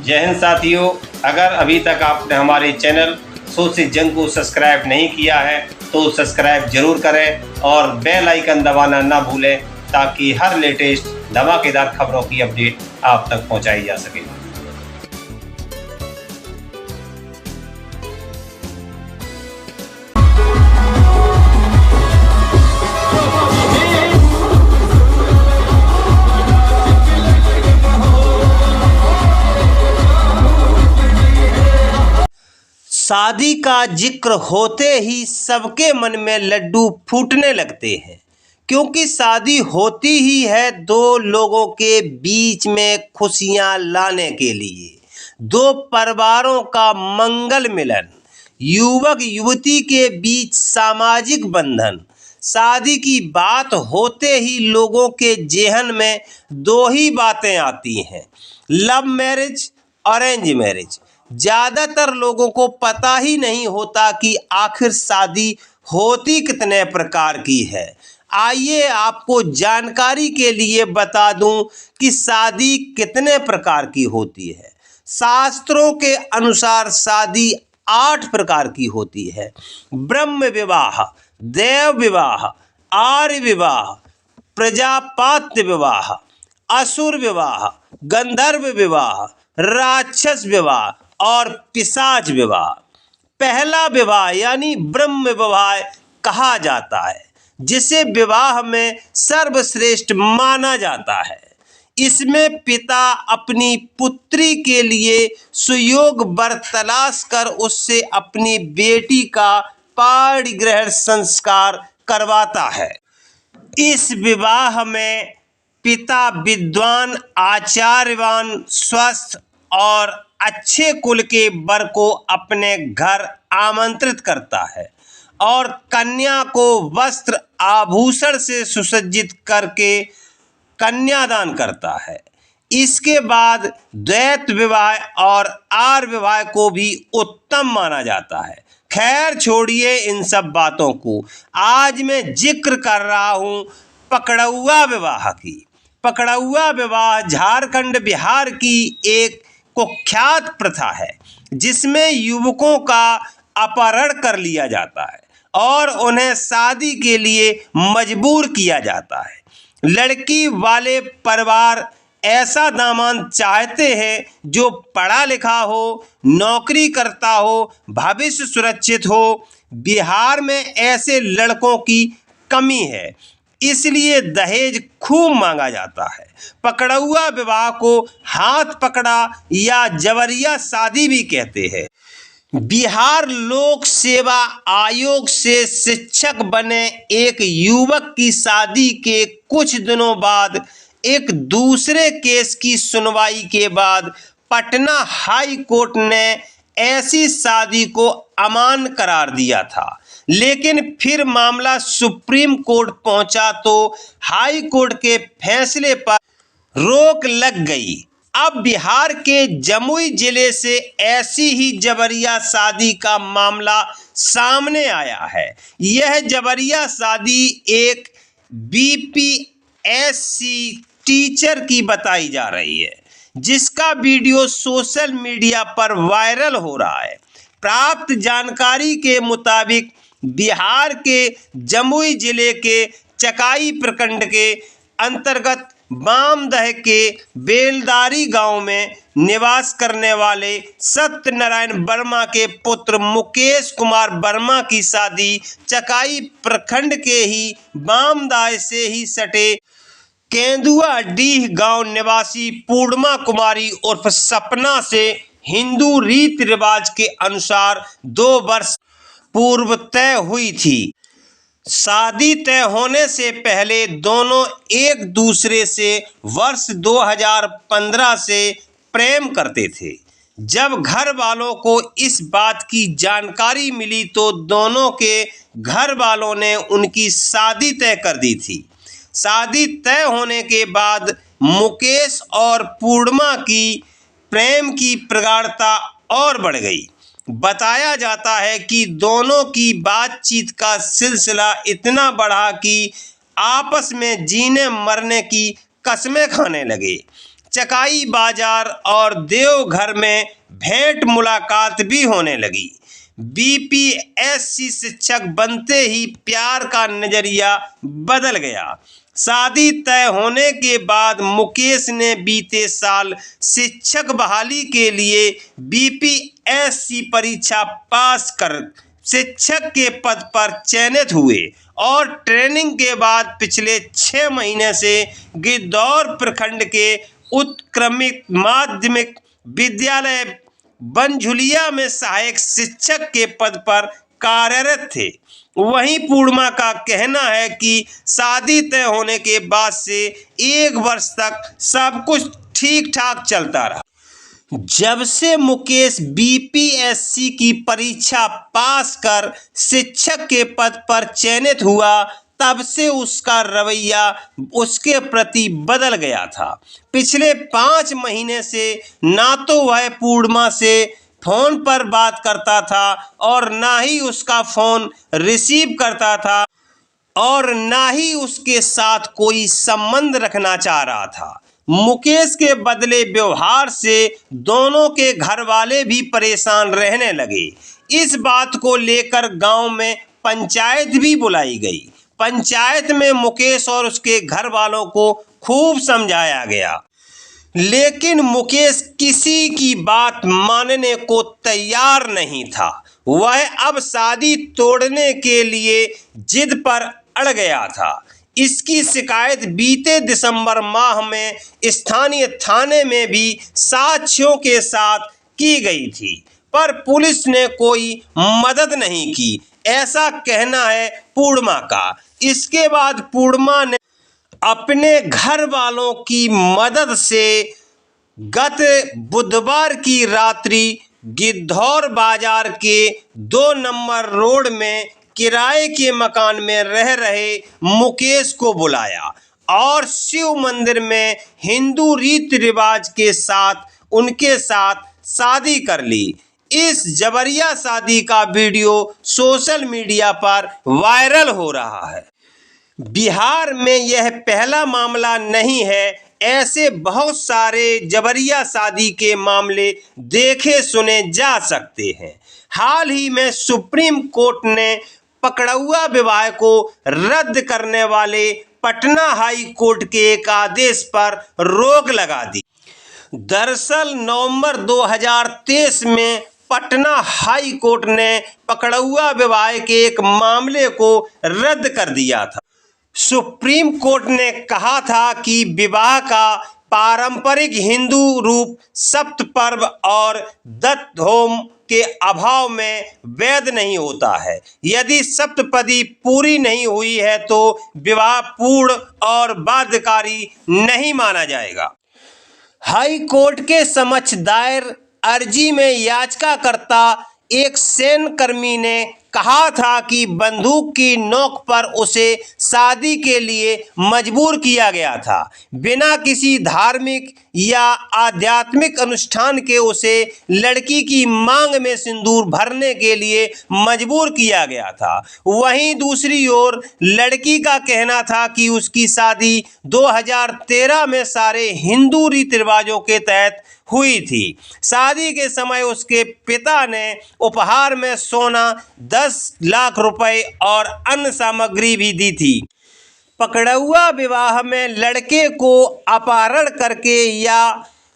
जय हिंद साथियों, अगर अभी तक आपने हमारे चैनल सोच से जंग को सब्सक्राइब नहीं किया है तो सब्सक्राइब जरूर करें और बेल आइकन दबाना ना भूलें ताकि हर लेटेस्ट धमाकेदार खबरों की अपडेट आप तक पहुंचाई जा सके। शादी का जिक्र होते ही सबके मन में लड्डू फूटने लगते हैं, क्योंकि शादी होती ही है दो लोगों के बीच में खुशियां लाने के लिए, दो परिवारों का मंगल मिलन, युवक युवती के बीच सामाजिक बंधन। शादी की बात होते ही लोगों के जेहन में दो ही बातें आती हैं, लव मैरिज, अरेंज मैरिज। ज़्यादातर लोगों को पता ही नहीं होता कि आखिर शादी होती कितने प्रकार की है। आइए आपको जानकारी के लिए बता दूं कि शादी कितने प्रकार की होती है। शास्त्रों के अनुसार शादी 8 प्रकार की होती है। ब्रह्म विवाह, देव विवाह, आर्य विवाह, प्रजापात्य विवाह, असुर विवाह, गंधर्व विवाह, राक्षस विवाह और पिशाच विवाह। पहला विवाह यानी ब्रह्म विवाह कहा जाता है, जिसे विवाह में सर्वश्रेष्ठ माना जाता है। इसमें पिता अपनी पुत्री के लिए सुयोग वर तलाश कर उससे अपनी बेटी का पाणिग्रहण संस्कार करवाता है। इस विवाह में पिता विद्वान, आचार्यवान, स्वस्थ और अच्छे कुल के वर को अपने घर आमंत्रित करता है और कन्या को वस्त्र आभूषण से सुसज्जित करके कन्यादान करता है। इसके बाद द्वैत विवाह और आर्य विवाह को भी उत्तम माना जाता है। खैर छोड़िए इन सब बातों को, आज मैं जिक्र कर रहा हूँ पकड़ौआ विवाह की। पकड़ौआ विवाह झारखंड बिहार की एक कुख्यात प्रथा है, जिसमें युवकों का अपहरण कर लिया जाता है और उन्हें शादी के लिए मजबूर किया जाता है। लड़की वाले परिवार ऐसा दामाद चाहते हैं जो पढ़ा लिखा हो, नौकरी करता हो, भविष्य सुरक्षित हो। बिहार में ऐसे लड़कों की कमी है, इसलिए दहेज खूब मांगा जाता है। पकड़ौआ विवाह को हाथ पकड़ा या जबरिया शादी भी कहते हैं। बिहार लोक सेवा आयोग से शिक्षक बने एक युवक की शादी के कुछ दिनों बाद एक दूसरे केस की सुनवाई के बाद पटना हाई कोर्ट ने ऐसी शादी को अमान्य करार दिया था। लेकिन फिर मामला सुप्रीम कोर्ट पहुंचा तो हाई कोर्ट के फैसले पर रोक लग गई। अब बिहार के जमुई जिले से ऐसी ही जबरिया शादी का मामला सामने आया है। यह जबरिया शादी एक बीपीएससी टीचर की बताई जा रही है, जिसका वीडियो सोशल मीडिया पर वायरल हो रहा है। प्राप्त जानकारी के मुताबिक बिहार के जमुई जिले के चकाई प्रखंड के अंतर्गत बामदह के बेलदारी गांव में निवास करने वाले सत्यनारायण वर्मा के पुत्र मुकेश कुमार वर्मा की शादी चकाई प्रखंड के ही बामदह से ही सटे केंदुआ डीह गांव निवासी पूर्णिमा कुमारी उर्फ सपना से हिंदू रीति रिवाज के अनुसार 2 वर्ष पूर्व तय हुई थी। शादी तय होने से पहले दोनों एक दूसरे से वर्ष 2015 से प्रेम करते थे। जब घर वालों को इस बात की जानकारी मिली तो दोनों के घर वालों ने उनकी शादी तय कर दी थी। शादी तय होने के बाद मुकेश और पूर्णिमा की प्रेम की प्रगाढ़ता और बढ़ गई। बताया जाता है कि दोनों की बातचीत का सिलसिला इतना बढ़ा कि आपस में जीने मरने की कस्में खाने लगे। चकाई बाजार और देवघर में भेंट मुलाकात भी होने लगी। बीपीएससी शिक्षक बनते ही प्यार का नजरिया बदल गया। शादी तय होने के बाद मुकेश ने बीते साल शिक्षक बहाली के लिए बीपीएससी परीक्षा पास कर शिक्षक के पद पर चयनित हुए और ट्रेनिंग के बाद पिछले 6 महीने से गिद्धौर प्रखंड के उत्क्रमित माध्यमिक विद्यालय बनझुलिया में सहायक शिक्षक के पद पर कार्यरत थे। वहीं पूर्णिमा का कहना है कि शादी तय होने के बाद से 1 वर्ष तक सब कुछ ठीक ठाक चलता रहा। जब से मुकेश बीपीएससी की परीक्षा पास कर शिक्षक के पद पर चयनित हुआ, तब से उसका रवैया उसके प्रति बदल गया था। पिछले 5 महीने से ना तो वह पूर्णिमा से फोन पर बात करता था और ना ही उसका फोन रिसीव करता था और ना ही उसके साथ कोई संबंध रखना चाह रहा था। मुकेश के बदले व्यवहार से दोनों के घर वाले भी परेशान रहने लगे। इस बात को लेकर गांव में पंचायत भी बुलाई गई। पंचायत में मुकेश और उसके घर वालों को खूब समझाया गया, लेकिन मुकेश किसी की बात मानने को तैयार नहीं था। वह अब शादी तोड़ने के लिए जिद पर अड़ गया था। इसकी शिकायत बीते दिसंबर माह में स्थानीय थाने में भी साक्ष्यों के साथ की गई थी, पर पुलिस ने कोई मदद नहीं की, ऐसा कहना है पूर्णिमा का। इसके बाद पूर्णिमा ने अपने घर वालों की मदद से गत बुधवार की रात्रि गिद्धौर बाजार के 2 नंबर रोड में किराए के मकान में रह रहे मुकेश को बुलाया और शिव मंदिर में हिंदू रीति रिवाज के साथ उनके साथ शादी कर ली। इस जबरिया शादी का वीडियो सोशल मीडिया पर वायरल हो रहा है। बिहार में यह पहला मामला नहीं है। ऐसे बहुत सारे जबरिया शादी के मामले देखे सुने जा सकते हैं। हाल ही में सुप्रीम कोर्ट ने पकड़ुआ विवाह को रद्द करने वाले पटना हाई कोर्ट के एक आदेश पर रोक लगा दी। दरअसल नवंबर 2023 में पटना हाई कोर्ट ने पकड़ुआ विवाह के एक मामले को रद्द कर दिया था। सुप्रीम कोर्ट ने कहा था कि विवाह का पारंपरिक हिंदू रूप सप्तपर्व और दत्त होम के अभाव में वैध नहीं होता है। यदि सप्तपदी पूरी नहीं हुई है तो विवाह पूर्ण और बाध्यकारी नहीं माना जाएगा। हाई कोर्ट के समक्ष दायर अर्जी में याचिकाकर्ता एक सैन्यकर्मी ने कहा था कि बंदूक की नोक पर उसे शादी के लिए मजबूर किया गया था। बिना किसी धार्मिक या आध्यात्मिक अनुष्ठान के उसे लड़की की मांग में सिंदूर भरने के लिए मजबूर किया गया था। वहीं दूसरी ओर लड़की का कहना था कि उसकी शादी 2013 में सारे हिंदू रीति रिवाजों के तहत हुई थी। शादी के समय उसके पिता ने उपहार में सोना 10 लाख रुपए और अन्य सामग्री भी दी थी। पकड़ुआ विवाह में लड़के को अपहरण करके या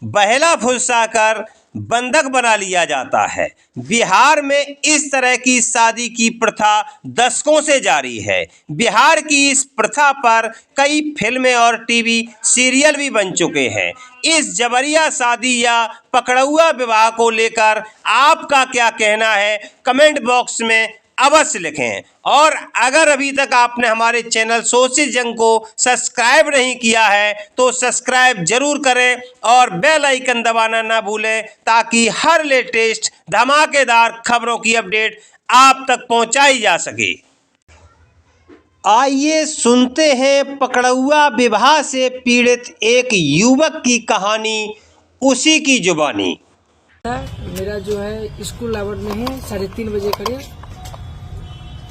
बहला फुसलाकर बंधक बना लिया जाता है। बिहार में इस तरह की शादी की प्रथा दशकों से जारी है। बिहार की इस प्रथा पर कई फिल्में और टीवी सीरियल भी बन चुके हैं। इस जबरिया शादी या पकड़ुआ विवाह को लेकर आपका क्या कहना है, कमेंट बॉक्स में अवश्य लिखें। और अगर अभी तक आपने हमारे चैनल सोशल जंग को सब्सक्राइब नहीं किया है तो सब्सक्राइब जरूर करें और बेल आइकन दबाना ना भूलें, ताकि हर लेटेस्ट धमाकेदार खबरों की अपडेट आप तक पहुंचाई जा सके। आइए सुनते हैं पकड़ुआ विवाह से पीड़ित एक युवक की कहानी, उसी की जुबानी। मेरा जो है स्कूल आवर में है, 3:30 बजे करीब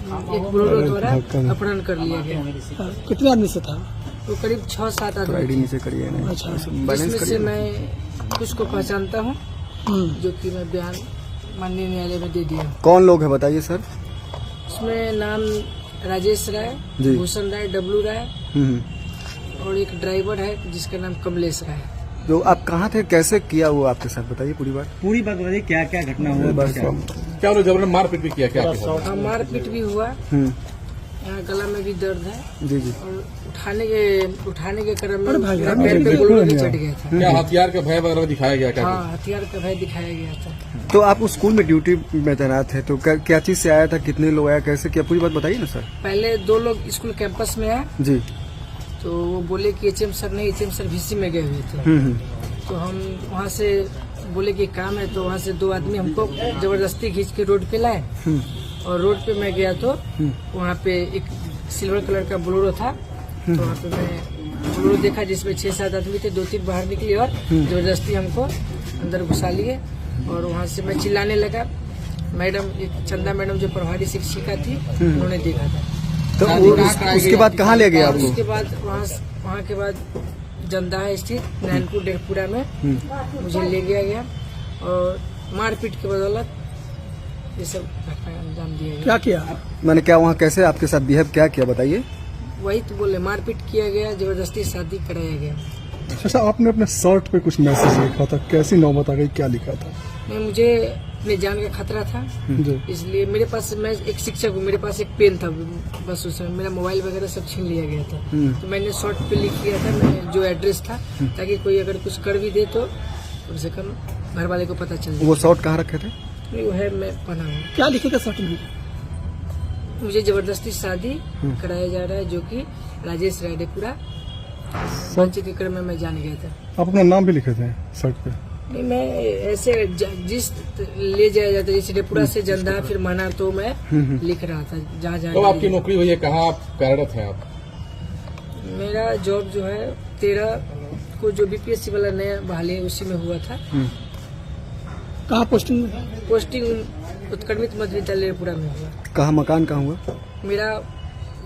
एक बोलेरो द्वारा अपहरण कर लिया गया। कितने आदमी से था? वो करीब 6-7 आईडी आदमी नीचे करिए ना। अच्छा, बैलेंस जिसमें से करिए। मैं कुछ को पहचानता हूँ, जो कि मैं बयान माननीय न्यायालय में दे दिया। कौन लोग है बताइए सर। उसमें नाम राजेश राय, जी। भूषण राय, डब्लू राय और एक ड्राइवर है जिसका नाम कमलेश राय। जो आप कहाँ थे, कैसे किया हुआ आपके साथ, बताइए पूरी बात। बताइए क्या क्या घटना हुआ। बस क्या उन्होंने जबरन मारपीट भी किया क्या? हाँ, मारपीट भी हुआ, यहाँ गला में भी दर्द है जी जी। और उठाने के क्रम में मेरा पैर पे बुलेट भी चढ़ गया था। क्या हथियार का भय वगैरह दिखाया गया क्या? हाँ, हथियार का भय दिखाया गया था। तो आप उस स्कूल में ड्यूटी में तैनात है, तो क्या चीज से आया था, कितने लोग आया, कैसे किया, पूरी बात बताइए ना सर। पहले 2 लोग स्कूल कैंपस में आए, जी। तो वो बोले कि एचएम सर नहीं, एचएम सर VC में गए हुए थे। तो हम वहाँ से बोले कि काम है, तो वहाँ से 2 आदमी हमको जबरदस्ती खींच के रोड पे लाए। और रोड पे मैं गया तो वहाँ पे एक सिल्वर कलर का बोलेरो था, तो वहाँ पे मैं बोलेरो देखा जिसमें 6-7 आदमी थे। 2-3 बाहर निकले और जबरदस्ती हमको अंदर घुसा लिए और वहाँ से मैं चिल्लाने लगा। मैडम, एक चंदा मैडम जो प्रभारी शिक्षिका थी, उन्होंने देखा था। तो उसके बाद कहाँ ले गया आपको? उसके बाद वहाँ के बाद जंदा स्थित नैनपुर डेढ़पुरा में मुझे ले गया और मारपीट के बदौलत ये सब घटना अंजाम दिया गया। क्या किया मैंने, क्या वहाँ कैसे आपके साथ बिहेव क्या किया बताइए। वही तो बोले, मारपीट किया गया, जबरदस्ती शादी कराया गया। अच्छा, आपने अपने शर्ट पे कुछ मैसेज लिखा था, कैसी नौबत आ गई, क्या लिखा था? नहीं, मुझे अपने जान का खतरा था, जी। इसलिए मेरे पास, मैं एक शिक्षक हूँ, मेरे पास एक पेन था, बस उस समय मेरा मोबाइल वगैरह सब छीन लिया गया था। तो मैंने शॉर्ट पे लिख दिया था मैं जो एड्रेस था, ताकि कोई अगर कुछ कर भी दे तो कम से कम घर वाले को पता चल जाए। वो शॉर्ट कहाँ रखे थे? नहीं, वो है, मैं पढ़ा हूँ। क्या लिखे थे शर्ट में? मुझे जबरदस्ती शादी कराया जा रहा है, जो कि राजेश रायडेपुरा वंचित के क्रम में मैं जान गया था। आप अपना नाम भी लिखे थे शर्ट पे? नहीं, मैं ऐसे जिस ले जाया जाता है, जैसे डेपुरा से जंदा फिर माना, तो मैं लिख रहा था जहाँ जहाँ। तो आपकी नौकरी हुई है, कहाँ आप कार्यरत हैं आप? मेरा जॉब जो है 13 को जो BPSC वाला नया बहाली है उसी में हुआ था। कहाँ पोस्टिंग? पोस्टिंग उत्क्रमित मध्य विद्यालय पूरा में हुआ। कहाँ, मकान कहाँ हुआ? मेरा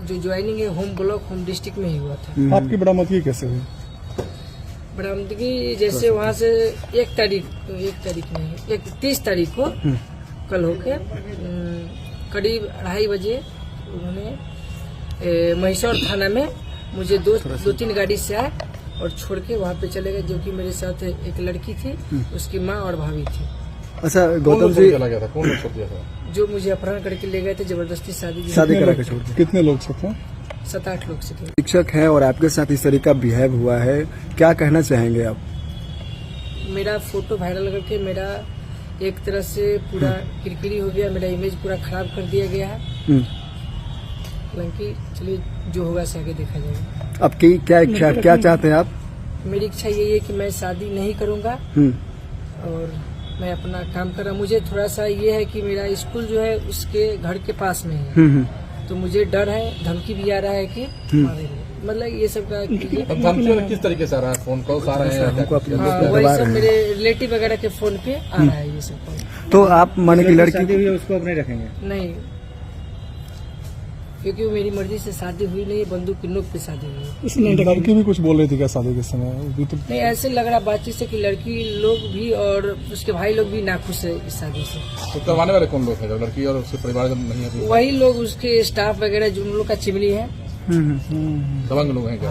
जो ज्वाइनिंग है होम ब्लॉक, होम डिस्ट्रिक्ट में ही हुआ था। आपकी बरामदगी कैसे हुई? बरामदगी जैसे वहाँ से 1 तारीख नहीं, 30 तारीख को कल होके करीब 2:30 बजे उन्होंने महिसौर थाना में मुझे 2-3 गाड़ी से आए और छोड़ के वहाँ पे चले गए, जो कि मेरे साथ एक लड़की थी, उसकी माँ और भाभी थी। अच्छा कौन गौतम लोग जी, चला गया था? कौन लोग छोड़ दिया था? जो मुझे अपहरण करके ले गए थे, जबरदस्ती शादी करा के छोड़ दिया। कितने लोग थे? 7-8 लोग से थे। शिक्षक हैं और आपके साथ इस तरीके का बिहेव हुआ है, क्या कहना चाहेंगे आप? मेरा फोटो वायरल करके मेरा एक तरह से पूरा किरकिरी हो गया, मेरा इमेज पूरा खराब कर दिया गया है। हालांकि चलिए, जो होगा से आगे देखा जाएगा। अब की क्या इच्छा, क्या चाहते हैं आप? मेरी इच्छा यही है कि मैं शादी नहीं करूंगा और मैं अपना काम कर रहा। मुझे थोड़ा सा ये है कि मेरा स्कूल जो है उसके घर के पास में है, तो मुझे डर है, धमकी भी आ रहा है कि मारेंगे। मतलब ये सब का अब धमकी में किस तरीके से आ रहा है? फोन कॉल आ रहे हैं? वही सब मेरे रिलेटिव वगैरह के फोन पे आ रहा है ये सब। तो आप माने की लड़की शादी हुई है उसको अपने रखेंगे? नहीं, क्योंकि वो मेरी मर्जी से शादी हुई नहीं है, बंदूक की नोक पे शादी हुई है। इसमें लड़की भी कुछ बोल रही थी क्या शादी के समय? अभी तो नहीं, ऐसे लग रहा बातचीत से कि लड़की लोग भी और उसके भाई लोग भी नाखुश है इस शादी से। तो करवाने वाले कौन लोग हैं? जब लड़की और उसके परिवार जब नहीं है, वही लोग, उसके स्टाफ वगैरह जो उन लोग का चिमनी है। दबंग लोग हैं क्या?